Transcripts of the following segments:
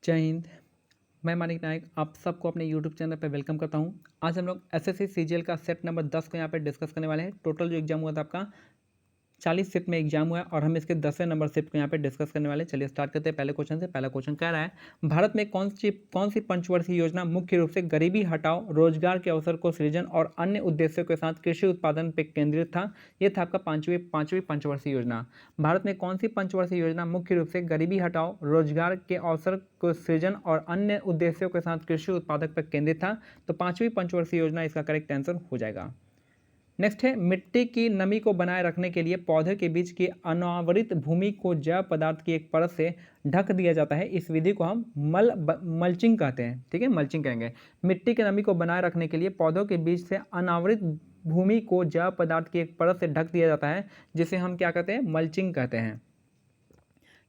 जय हिंद। मैं मानिक नायक आप सबको अपने यूट्यूब चैनल पर वेलकम करता हूं। आज हम लोग एसएससी सीजीएल का सेट नंबर 10 को यहां पे डिस्कस करने वाले हैं। टोटल जो एग्जाम हुआ था आपका 40 शिफ्ट में एग्जाम हुआ है और हम इसके 10वें नंबर शिफ्ट को यहाँ पे डिस्कस करने वाले हैं। चलिए स्टार्ट करते हैं पहले क्वेश्चन से। पहला क्वेश्चन कह रहा है, भारत में कौन सी पंचवर्षीय योजना मुख्य रूप से गरीबी हटाओ, रोजगार के अवसर को सृजन और अन्य उद्देश्यों के साथ कृषि उत्पादन पर केंद्रित था। यह था आपका पांचवी पंचवर्षीय योजना। भारत में कौन सी पंचवर्षीय योजना मुख्य रूप से गरीबी हटाओ, रोजगार के अवसर को सृजन और अन्य उद्देश्यों के साथ कृषि उत्पादक पर केंद्रित था। तो पांचवी पंचवर्षीय योजना इसका करेक्ट आंसर हो जाएगा। नेक्स्ट है, मिट्टी की नमी को बनाए रखने के लिए पौधे के बीच की अनावृत भूमि को जैव पदार्थ की एक परत से ढक दिया जाता है। इस विधि को हम मल्चिंग कहते हैं। ठीक है, मल्चिंग कहेंगे। मिट्टी की नमी को बनाए रखने के लिए पौधों के बीच से अनावृत भूमि को जैव पदार्थ की एक परत से ढक दिया जाता है, जिसे हम क्या कहते हैं, मल्चिंग कहते हैं।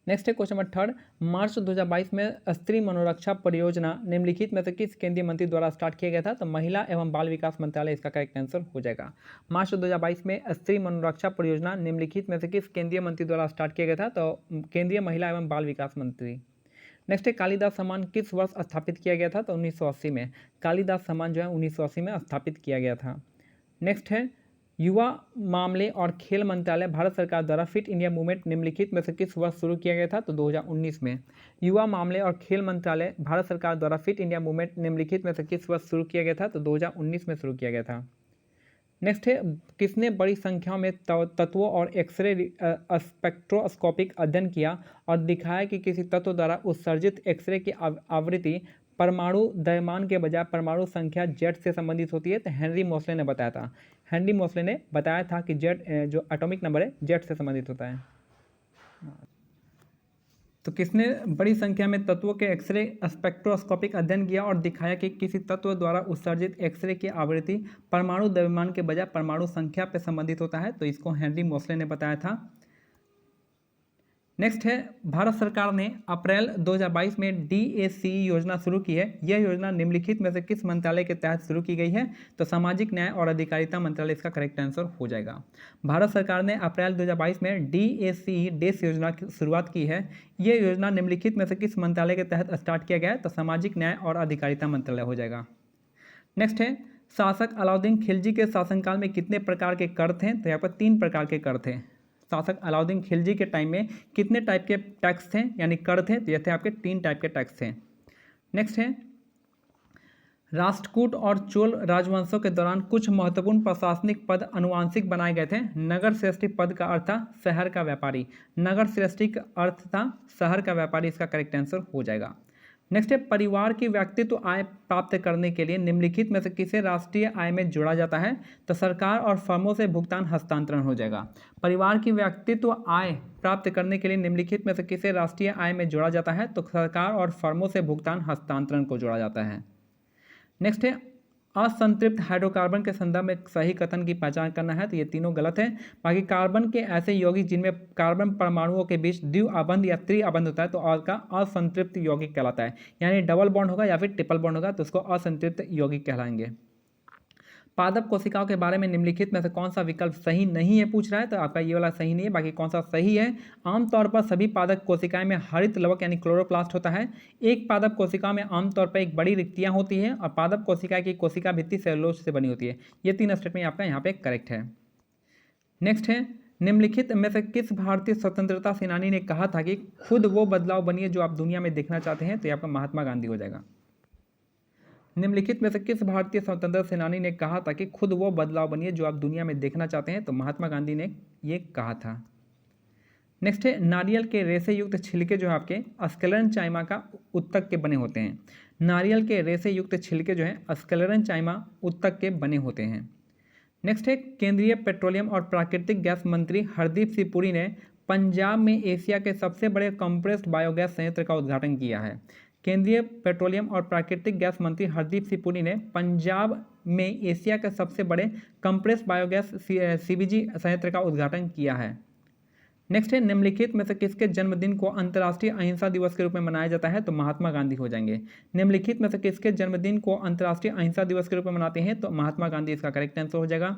नेक्स्ट है क्वेश्चन नंबर थर्ड, मार्च 2022 में स्त्री मनोरक्षा परियोजना निम्नलिखित में से किस केंद्रीय मंत्री द्वारा स्टार्ट किया गया था। तो महिला एवं बाल विकास मंत्रालय इसका करेक्ट आंसर हो जाएगा। मार्च 2022 में स्त्री मनोरक्षा परियोजना निम्नलिखित में से किस केंद्रीय मंत्री द्वारा स्टार्ट किया गया था। तो केंद्रीय महिला एवं बाल विकास मंत्री। नेक्स्ट है, कालिदास सम्मान किस वर्ष स्थापित किया गया था। तो 1980 में कालिदास सम्मान जो है 1980 में स्थापित किया गया था। नेक्स्ट है, युवा मामले और खेल मंत्रालय भारत सरकार द्वारा फिट इंडिया मूवमेंट निम्नलिखित में से किस वर्ष शुरू किया गया था। तो 2019 में युवा मामले और खेल मंत्रालय भारत सरकार द्वारा फिट इंडिया मूवमेंट निम्नलिखित में से किस वर्ष शुरू किया गया था। तो 2019 में शुरू किया गया था। नेक्स्ट है, किसने बड़ी संख्या में तत्वों और एक्सरे स्पेक्ट्रोस्कोपिक अध्ययन किया और दिखाया कि किसी तत्व द्वारा उत्सर्जित एक्सरे की आवृत्ति परमाणु द्रव्यमान के बजाय परमाणु संख्या जेड से संबंधित होती है। तो हेनरी मोसले ने बताया था। हेनरी मोसले ने बताया था कि जेड जो एटॉमिक नंबर है जेड से संबंधित होता है। तो किसने बड़ी संख्या में तत्वों के एक्सरे स्पेक्ट्रोस्कोपिक अध्ययन किया और दिखाया कि किसी तत्व द्वारा उत्सर्जित एक्सरे की आवृत्ति परमाणु द्रव्यमान के बजाय परमाणु संख्या पर संबंधित होता है। तो इसको हेनरी मोसले ने बताया था। नेक्स्ट है, भारत सरकार ने अप्रैल 2022 में DAC योजना शुरू की है। यह योजना निम्नलिखित में से किस मंत्रालय के तहत शुरू की गई है। तो सामाजिक न्याय और अधिकारिता मंत्रालय इसका करेक्ट आंसर हो जाएगा। भारत सरकार ने अप्रैल 2022 में DAC योजना की शुरुआत की है। यह योजना निम्नलिखित में से किस मंत्रालय के तहत स्टार्ट किया गया है। तो सामाजिक न्याय और अधिकारिता मंत्रालय हो जाएगा। नेक्स्ट है, शासक अलाउद्दीन खिलजी के शासनकाल में कितने प्रकार के कर थे। तो यहाँ पर 3 प्रकार के कर थे। शासक अलाउद्दीन खिलजी के टाइम में कितने टाइप के टैक्स थे यानी कर थे। तो ये थे आपके 3 टाइप के टैक्स थे। नेक्स्ट है, राष्ट्रकूट और चोल राजवंशों के दौरान कुछ महत्वपूर्ण प्रशासनिक पद अनुवांशिक बनाए गए थे। नगर श्रेष्ठी पद का अर्थ था शहर का व्यापारी। नगर श्रेष्ठी का अर्थ था शहर का व्यापारी। इसका करेक्ट आंसर हो जाएगा। नेक्स्ट है, परिवार की व्यक्तित्व आय प्राप्त करने के लिए निम्नलिखित में से किसे राष्ट्रीय आय में जोड़ा जाता है। तो सरकार और फर्मों से भुगतान हस्तांतरण हो जाएगा। परिवार की व्यक्तित्व आय प्राप्त करने के लिए निम्नलिखित में से किसे राष्ट्रीय आय में जोड़ा जाता है। तो सरकार और फर्मों से भुगतान हस्तांतरण को जोड़ा जाता है। नेक्स्ट है, असंतृप्त हाइड्रोकार्बन के संदर्भ में सही कथन की पहचान करना है। तो ये तीनों गलत है। बाकी कार्बन के ऐसे यौगिक जिनमें कार्बन परमाणुओं के बीच द्विअबंध या त्रिअबंध होता है तो उसका असंतृप्त यौगिक कहलाता है। यानी डबल बॉन्ड होगा या फिर ट्रिपल बॉन्ड होगा तो उसको असंतृप्त यौगिक कहलाएंगे। पादप कोशिकाओं के बारे में निम्नलिखित में से कौन सा विकल्प सही नहीं है पूछ रहा है। तो आपका ये वाला सही नहीं है। बाकी कौन सा सही है, आमतौर पर सभी पादप कोशिकाएं में हरित लवक यानी क्लोरोप्लास्ट होता है। एक पादप कोशिका में आमतौर पर एक बड़ी रिक्तियां होती हैं और पादप कोशिका की कोशिका भित्ति सेलुलोज से बनी होती है। ये 3 स्टेटमेंट आपका यहाँ पे करेक्ट है। नेक्स्ट है, निम्नलिखित में से किस भारतीय स्वतंत्रता सेनानी ने कहा था कि खुद वो बदलाव बनिए जो आप दुनिया में देखना चाहते हैं। तो ये आपका महात्मा गांधी हो जाएगा। निम्नलिखित में से किस भारतीय स्वतंत्रता सेनानी ने कहा था कि खुद वो बदलाव बनिए जो आप दुनिया में देखना चाहते हैं। तो महात्मा गांधी ने ये कहा था। नेक्स्ट है, नारियल के रेशे युक्त छिलके जो है आपके स्क्लेरेंचाइमा का उत्तक के बने होते हैं। नारियल के रेशे युक्त छिलके जो है स्क्लेरेंचाइमा उत्तक के बने होते हैं। नेक्स्ट है, केंद्रीय पेट्रोलियम और प्राकृतिक गैस मंत्री हरदीप सिंह पुरी ने पंजाब में एशिया के सबसे बड़े कंप्रेस्ड बायोगैस संयंत्र का उद्घाटन किया है। केंद्रीय पेट्रोलियम और प्राकृतिक गैस मंत्री हरदीप सिंह पुरी ने पंजाब में एशिया के सबसे बड़े कंप्रेस्ड बायोगैस CBG संयंत्र का उद्घाटन किया है। नेक्स्ट है, निम्नलिखित में से किसके जन्मदिन को अंतर्राष्ट्रीय अहिंसा दिवस के रूप में मनाया जाता है। तो महात्मा गांधी हो जाएंगे। निम्नलिखित में से किसके जन्मदिन को अंतर्राष्ट्रीय अहिंसा दिवस के रूप में मनाते हैं। तो महात्मा गांधी इसका करेक्ट आंसर हो जाएगा।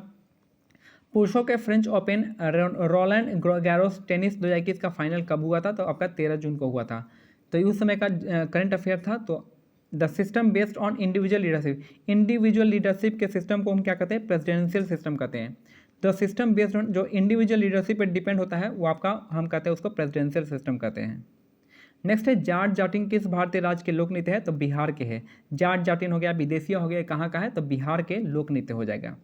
पुरुषों के French open Rowland Garros tennis 2021 का फाइनल कब हुआ था। तो आपका 13 जून को हुआ था। तो ये उस समय का करंट अफेयर था। तो the system based on individual leadership, individual leadership के सिस्टम को हम क्या कहते हैं, प्रेसिडेंशियल सिस्टम कहते हैं। द सिस्टम बेस्ड ऑन जो इंडिविजुअल लीडरशिप पर डिपेंड होता है वो आपका हम कहते हैं उसको प्रेसिडेंशियल सिस्टम कहते हैं। नेक्स्ट है जाट जाटिन किस भारतीय राज्य के लोक नृत्य है, तो बिहार के है। जाट जाटिन हो गया, विदेशिया हो गया, कहाँ का है, तो बिहार के लोक नृत्य हो जाएगा।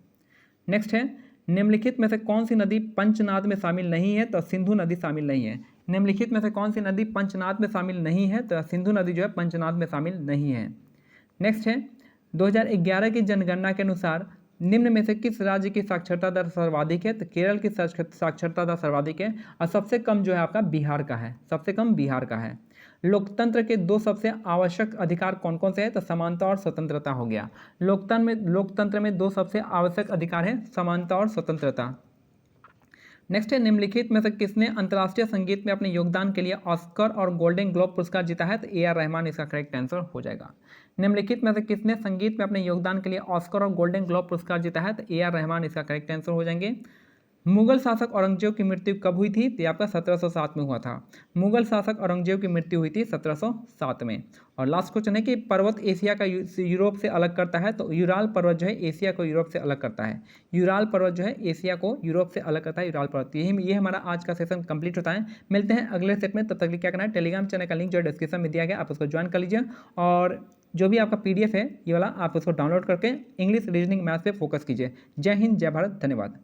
नेक्स्ट है निम्नलिखित में से कौन सी नदी पंचनाद में शामिल नहीं है, तो सिंधु नदी शामिल नहीं है। निम्नलिखित में से कौन सी नदी पंचनाद में शामिल नहीं है, तो सिंधु नदी जो है पंचनाद में शामिल नहीं है। नेक्स्ट है 2011 की जनगणना के अनुसार निम्न में से किस राज्य की साक्षरता दर सर्वाधिक है, तो केरल की साक्षरता दर सर्वाधिक है और सबसे कम जो है आपका बिहार का है, सबसे कम बिहार का है। लोकतंत्र के दो सबसे आवश्यक अधिकार कौन कौन से हैं, तो समानता और स्वतंत्रता हो गया। लोकतंत्र में दो सबसे आवश्यक अधिकार है, समानता और स्वतंत्रता। नेक्स्ट है निम्नलिखित में से किसने अंतर्राष्ट्रीय संगीत में अपने योगदान के लिए ऑस्कर और गोल्डन ग्लोब पुरस्कार जीता है, तो ए.आर. रहमान इसका करेक्ट आंसर हो जाएगा। निम्नलिखित में से किसने संगीत में अपने योगदान के लिए ऑस्कर और गोल्डन ग्लोब पुरस्कार जीता है, तो ए.आर. रहमान इसका करेक्ट आंसर हो जाएंगे। मुगल शासक औरंगजेब की मृत्यु कब हुई थी, तो आपका 1707 में हुआ था। मुगल शासक औरंगजेब की मृत्यु हुई थी 1707 में। और लास्ट क्वेश्चन है कि पर्वत एशिया का यूरोप से अलग करता है, तो यूराल पर्वत जो है एशिया को यूरोप से अलग करता है। यूराल पर्वत जो है एशिया को यूरोप से अलग करता है, यूराल पर्वत। ये हमारा आज का सेशन कंप्लीट होता है। मिलते हैं अगले सेट में, तब तक क्या करना है, टेलीग्राम चैनल का लिंक जो है डिस्क्रिप्शन में दिया गया, आप उसको ज्वाइन कर लीजिए। और जो भी आपका PDF है ये वाला, आप उसको डाउनलोड करके इंग्लिश, रीजनिंग, मैथ पे फोकस कीजिए। जय हिंद, जय भारत, धन्यवाद।